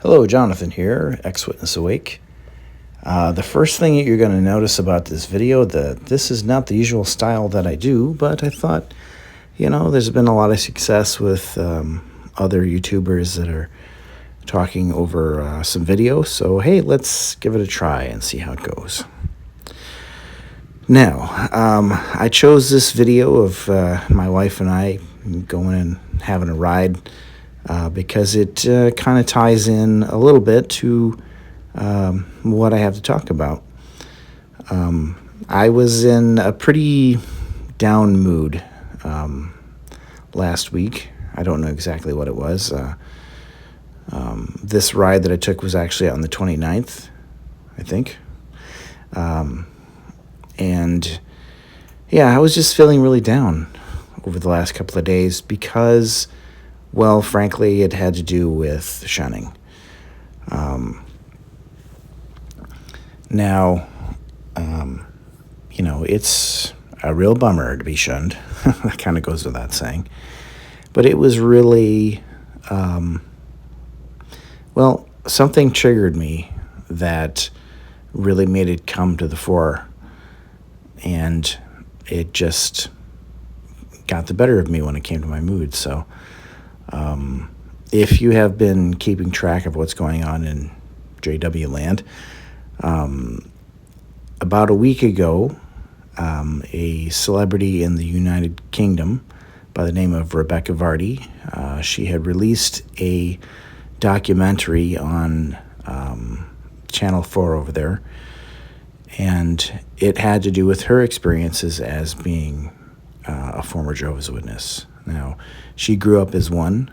Hello, Jonathan here, ex-witness awake. The first thing that you're going to notice about this video, this is not the usual style that I do, but I thought, there's been a lot of success with other YouTubers that are talking over some video, so hey, let's give it a try and see how it goes. Now, I chose this video of my wife and I going and having a ride because it kind of ties in a little bit to what I have to talk about. I was in a pretty down mood last week. I don't know exactly what it was. This ride that I took was actually on the 29th, I think. And yeah, I was just feeling really down over the last couple of days because, well, frankly, it had to do with shunning. Now, it's a real bummer to be shunned. That kind of goes without saying. But it was really, something triggered me that really made it come to the fore. And it just got the better of me when it came to my mood. So if you have been keeping track of what's going on in JW land, about a week ago, a celebrity in the United Kingdom by the name of Rebecca Vardy, she had released a documentary on Channel 4 over there, and it had to do with her experiences as being a former Jehovah's Witness. Now, she grew up as one,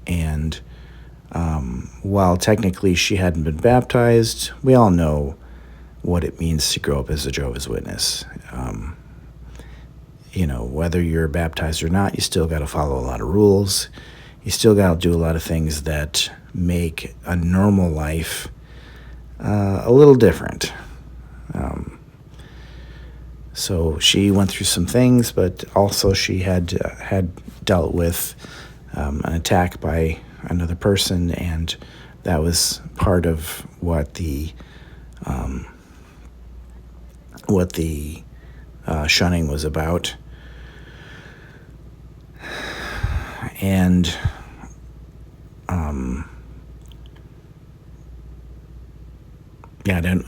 and while technically she hadn't been baptized, we all know what it means to grow up as a Jehovah's Witness. Whether you're baptized or not, you still got to follow a lot of rules. You still got to do a lot of things that make a normal life a little different. So she went through some things, but also she had dealt with an attack by another person, and that was part of what the shunning was about. And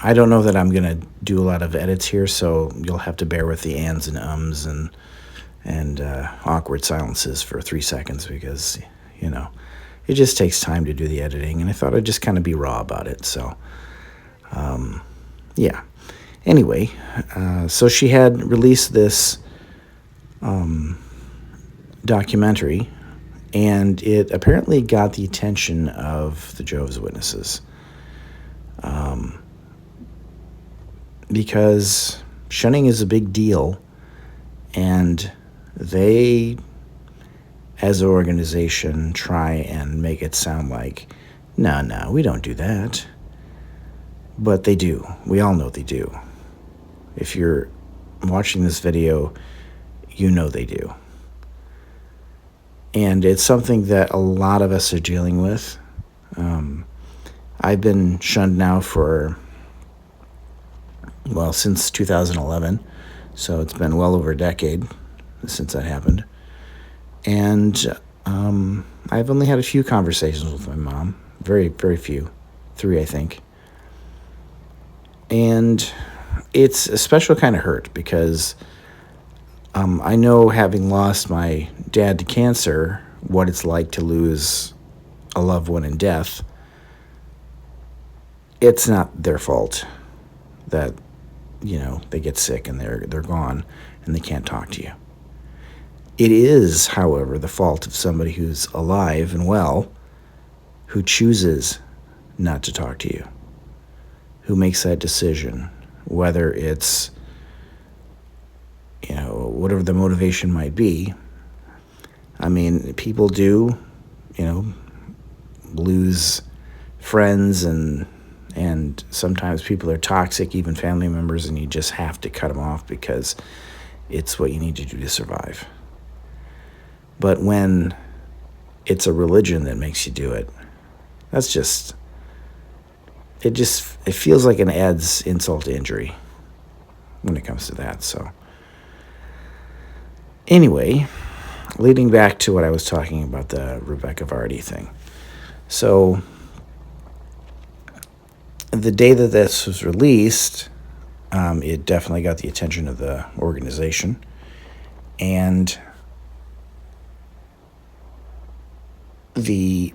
I don't know that I'm gonna do a lot of edits here, so you'll have to bear with the ands and ums and awkward silences for 3 seconds because it just takes time to do the editing, and I thought I'd just kind of be raw about it. So yeah. Anyway, so she had released this documentary, and it apparently got the attention of the Jehovah's Witnesses. Because shunning is a big deal, and they, as an organization, try and make it sound like, no, we don't do that. But they do. We all know they do. If you're watching this video, you know they do. And it's something that a lot of us are dealing with. I've been shunned now since 2011, so it's been well over a decade since that happened. And I've only had a few conversations with my mom, very, very few, 3, I think. And it's a special kind of hurt because I know, having lost my dad to cancer, what it's like to lose a loved one in death. It's not their fault that they get sick and they're gone and they can't talk to you. It is, however, the fault of somebody who's alive and well, who chooses not to talk to you, who makes that decision, whether it's whatever the motivation might be. I mean, people do lose friends, and sometimes people are toxic, even family members, and you just have to cut them off because it's what you need to do to survive. But when it's a religion that makes you do it, that's just it feels like an adds insult to injury when it comes to that. So anyway, leading back to what I was talking about, the Rebecca Vardy thing. So the day that this was released, it definitely got the attention of the organization, and the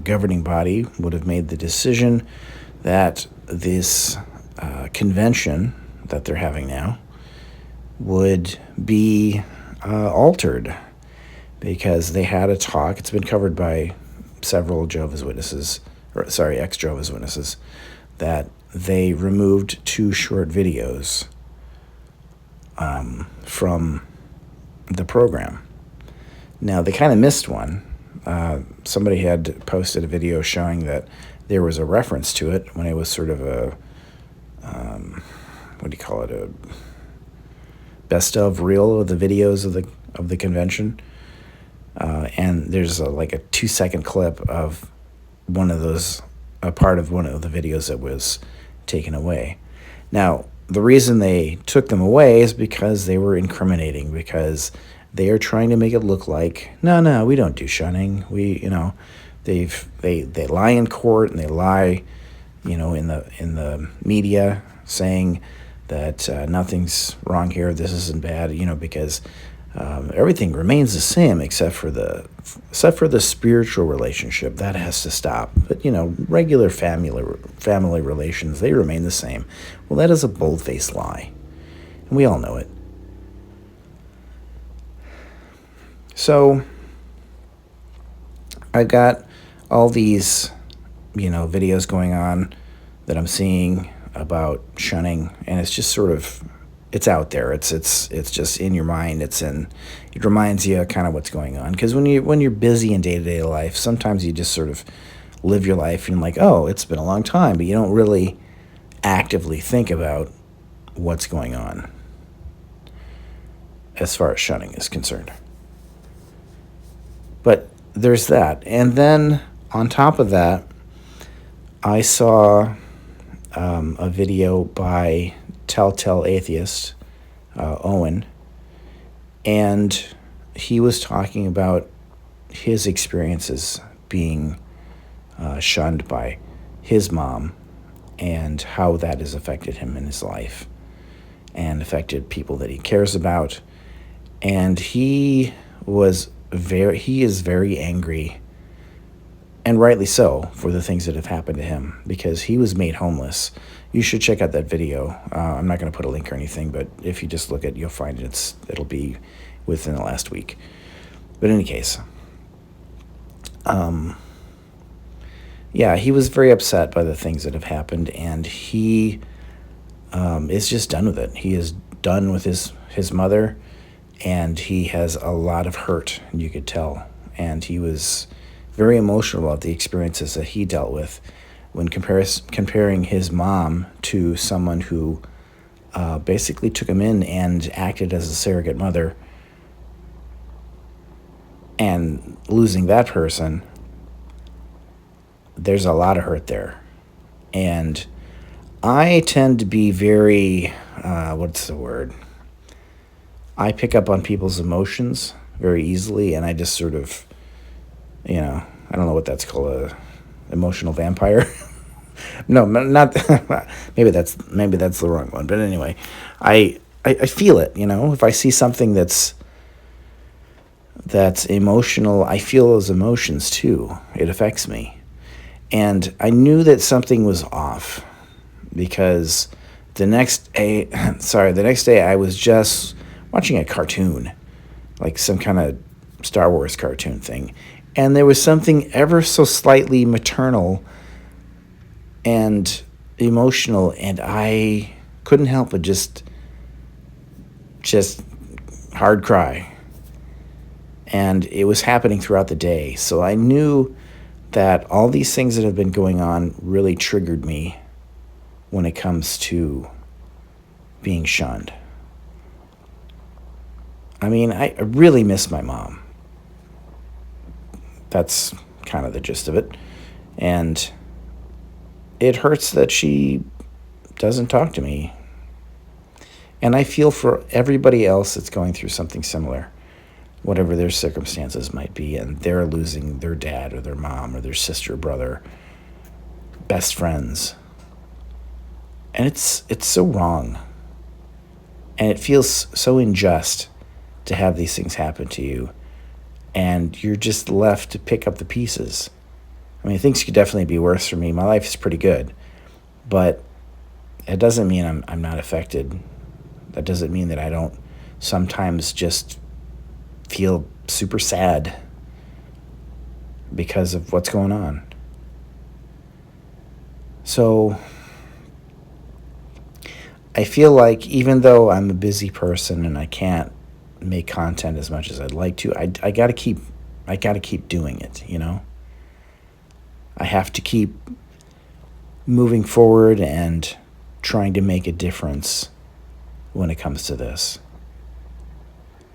governing body would have made the decision that this convention that they're having now would be altered, because they had a talk. It's been covered by several Jehovah's Witnesses, ex-Jehovah's Witnesses, that they removed 2 short videos from the program. Now, they kind of missed one. Somebody had posted a video showing that there was a reference to it when it was sort of a, what do you call it, a best of reel of the videos of the convention. And there's like a 2-second clip of one of those, a part of one of the videos that was taken away. Now, the reason they took them away is because they were incriminating, because they are trying to make it look like, no, we don't do shunning. They lie in court, and they lie, in the media, saying that nothing's wrong here, this isn't bad, because everything remains the same except for the spiritual relationship. That has to stop. But regular family relations, they remain the same. Well, that is a bold-faced lie, and we all know it. So I got all these, videos going on that I'm seeing about shunning, and it's just sort of, it's out there. It's just in your mind. It reminds you kind of what's going on. Because when you're busy in day-to-day life, sometimes you just sort of live your life and you're like, oh, it's been a long time, but you don't really actively think about what's going on as far as shunning is concerned. But there's that. And then on top of that, I saw a video by Telltale Atheist, Owen, and he was talking about his experiences being shunned by his mom and how that has affected him in his life and affected people that he cares about. And he is very angry, and rightly so, for the things that have happened to him, because he was made homeless. You should check out that video. I'm not going to put a link or anything, but if you just look at it, you'll find it'll be within the last week. But in any case, he was very upset by the things that have happened, and he is just done with it. He is done with his mother, and he has a lot of hurt, you could tell. And he was very emotional about the experiences that he dealt with when comparing his mom to someone who basically took him in and acted as a surrogate mother, and losing that person. There's a lot of hurt there. And I tend to be very, what's the word? I pick up on people's emotions very easily, and I just sort of, I don't know what that's called, a emotional vampire. No, not maybe that's the wrong one. But anyway, I feel it. If I see something that's emotional, I feel those emotions too. It affects me. And I knew that something was off, because the next day I was just watching a cartoon, like some kind of Star Wars cartoon thing, and there was something ever so slightly maternal and emotional, and I couldn't help but just hard cry. And it was happening throughout the day, so I knew that all these things that have been going on really triggered me when it comes to being shunned. I mean, I really miss my mom. That's kind of the gist of it. And it hurts that she doesn't talk to me. And I feel for everybody else that's going through something similar, whatever their circumstances might be, and they're losing their dad or their mom or their sister, brother, best friends. And it's so wrong. And it feels so unjust to have these things happen to you. And you're just left to pick up the pieces. I mean, things could definitely be worse for me. My life is pretty good. But it doesn't mean I'm not affected. That doesn't mean that I don't sometimes just feel super sad because of what's going on. So I feel like even though I'm a busy person and I can't make content as much as I'd like to, I gotta keep doing it, you know? I have to keep moving forward and trying to make a difference when it comes to this.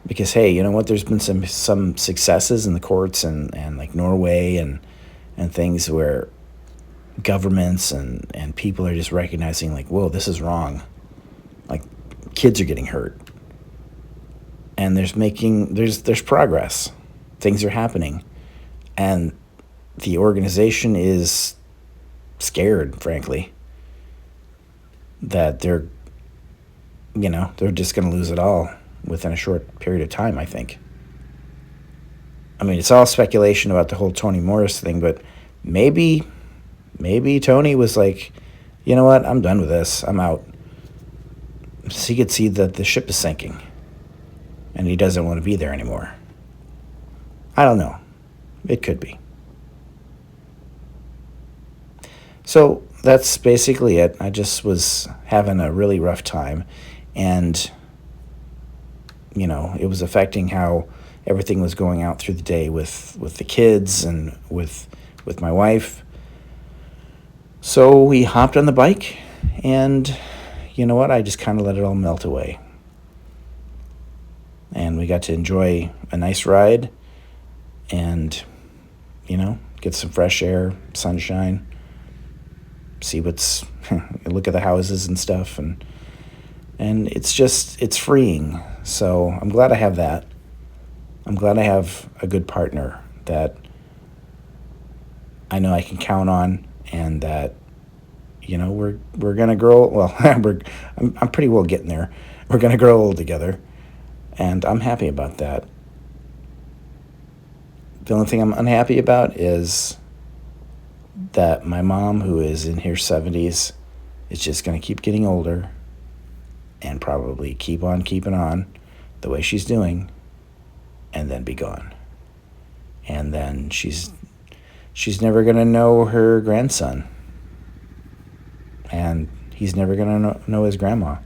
Because, hey, you know what? There's been some successes in the courts and like Norway and things where governments and people are just recognizing, like, whoa, this is wrong. Like, kids are getting hurt. And there's progress. Things are happening. And the organization is scared, frankly, that they're just going to lose it all within a short period of time, I think. I mean, it's all speculation about the whole Toni Morris thing, but maybe Tony was like, you know what, I'm done with this, I'm out. So he could see that the ship is sinking, and he doesn't want to be there anymore. I don't know. It could be. So that's basically it. I just was having a really rough time, and it was affecting how everything was going out through the day with the kids and with my wife. So we hopped on the bike, and you know what? I just kind of let it all melt away. And we got to enjoy a nice ride and, get some fresh air, sunshine, see look at the houses and stuff. And it's freeing. So I'm glad I have that. I'm glad I have a good partner that I know I can count on, and that, we're going to grow. Well, I'm pretty well getting there. We're going to grow old together, and I'm happy about that. The only thing I'm unhappy about is that my mom, who is in her 70s, is just going to keep getting older and probably keep on keeping on the way she's doing, and then be gone. And then she's never going to know her grandson, and he's never going to know his grandma,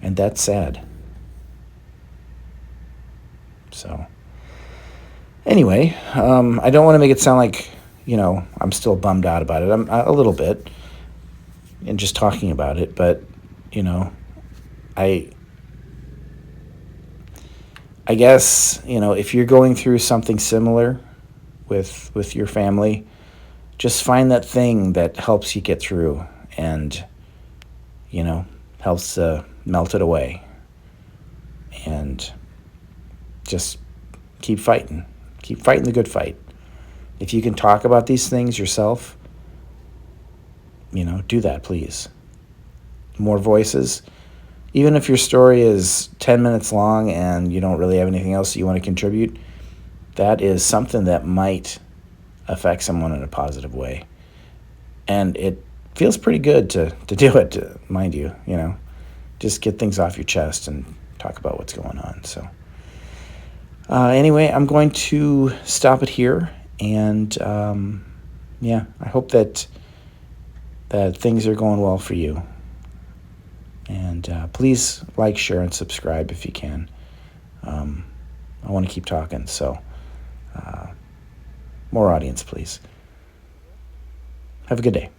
and that's sad. So anyway, I don't want to make it sound like, I'm still bummed out about it. I'm a little bit, and just talking about it, but, I guess, if you're going through something similar with your family, just find that thing that helps you get through and, helps melt it away. And just keep fighting. Keep fighting the good fight. If you can talk about these things yourself, do that, please. More voices. Even if your story is 10 minutes long and you don't really have anything else that you want to contribute, that is something that might affect someone in a positive way. And it feels pretty good to do it, mind you, Just get things off your chest and talk about what's going on. So anyway, I'm going to stop it here. And I hope that things are going well for you. And please like, share, and subscribe if you can. I want to keep talking, so more audience, please. Have a good day.